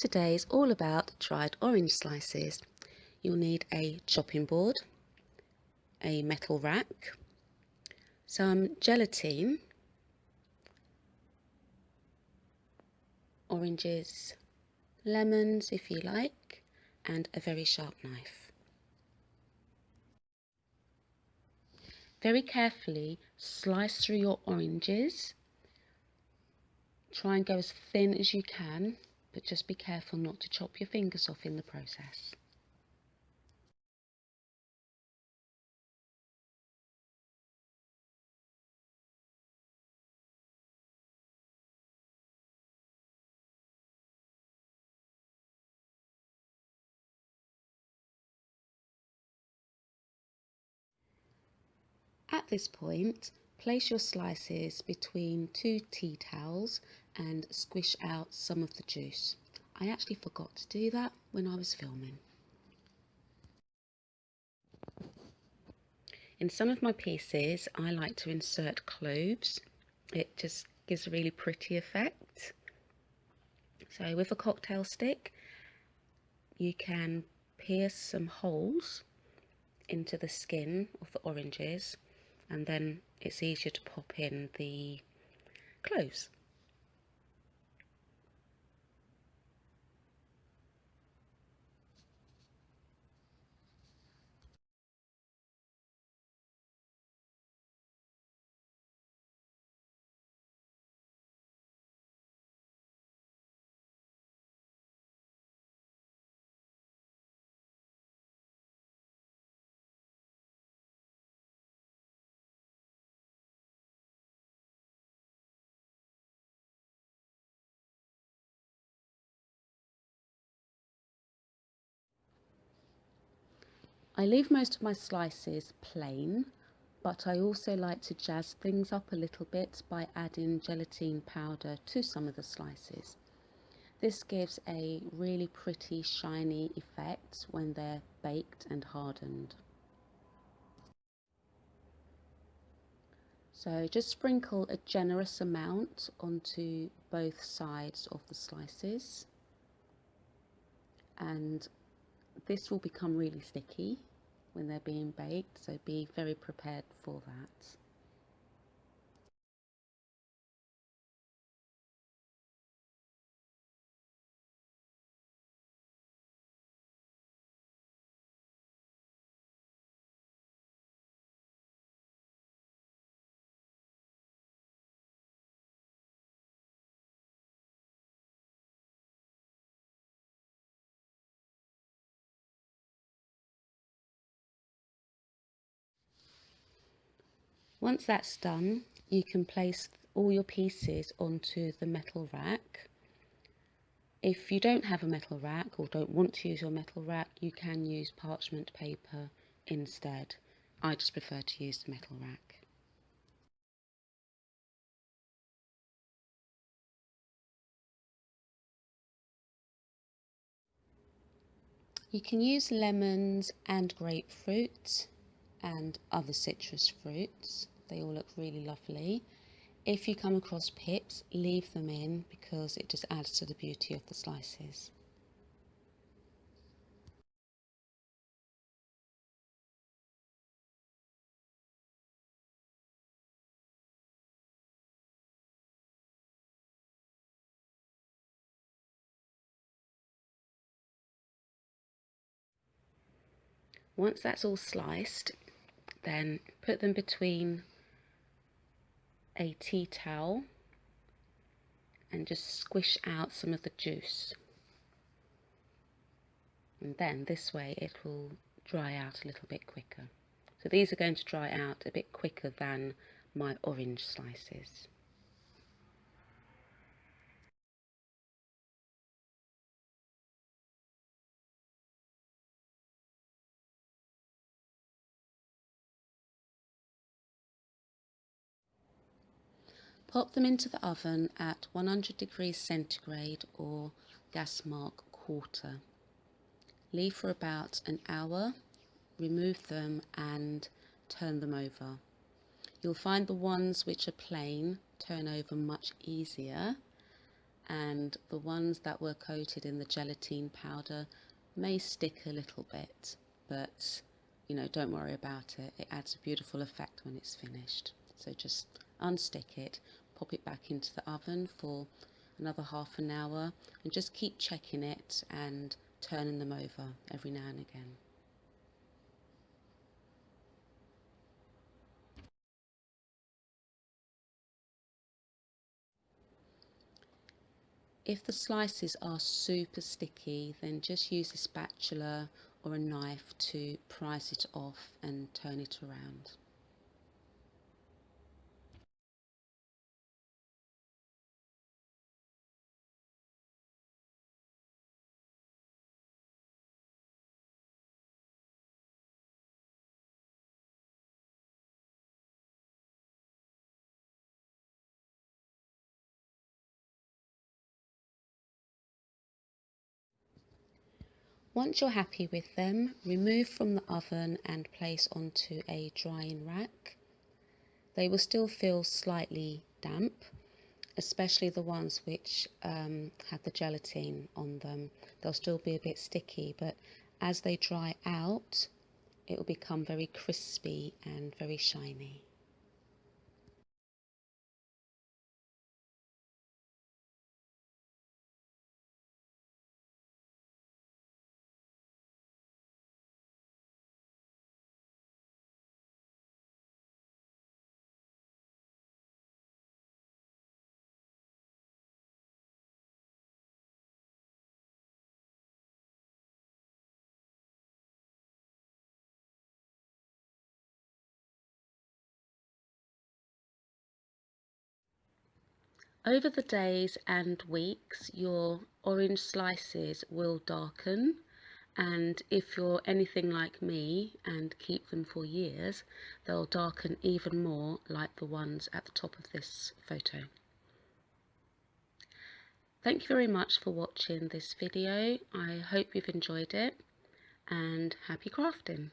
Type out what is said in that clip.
today is all about dried orange slices. You'll need a chopping board, a metal rack, some gelatine, oranges, lemons if you like, and a very sharp knife. Very carefully slice through your oranges. Try and go as thin as you can, but just be careful not to chop your fingers off in the process. At this point, place your slices between 2 tea towels and squish out some of the juice. I actually forgot to do that when I was filming. In some of my pieces, I like to insert cloves. It just gives a really pretty effect. So with a cocktail stick, you can pierce some holes into the skin of the oranges, and then it's easier to pop in the cloves. I leave most of my slices plain, but I also like to jazz things up a little bit by adding gelatine powder to some of the slices. This gives a really pretty shiny effect when they're baked and hardened. So just sprinkle a generous amount onto both sides of the slices, and this will become really sticky when they're being baked, so be very prepared for that. Once that's done, you can place all your pieces onto the metal rack. If you don't have a metal rack or don't want to use your metal rack, you can use parchment paper instead. I just prefer to use the metal rack. You can use lemons and grapefruit and other citrus fruits. They all look really lovely. If you come across pips, leave them in because it just adds to the beauty of the slices. Once that's all sliced, then put them between a tea towel and just squish out some of the juice. And then this way it will dry out a little bit quicker. So these are going to dry out a bit quicker than my orange slices. Pop them into the oven at 100 degrees centigrade or gas mark quarter. Leave for about an hour, remove them and turn them over. You'll find the ones which are plain turn over much easier, and the ones that were coated in the gelatine powder may stick a little bit, but you know, don't worry about it. It adds a beautiful effect when it's finished. So just unstick it, pop it back into the oven for another half an hour, and just keep checking it and turning them over every now and again. If the slices are super sticky, then just use a spatula or a knife to prise it off and turn it around. Once you're happy with them, remove from the oven and place onto a drying rack. They will still feel slightly damp, especially the ones which had the gelatine on them. They'll still be a bit sticky, but as they dry out, it will become very crispy and very shiny. Over the days and weeks, your orange slices will darken, and if you're anything like me and keep them for years, they'll darken even more, like the ones at the top of this photo. Thank you very much for watching this video. I hope you've enjoyed it, and happy crafting!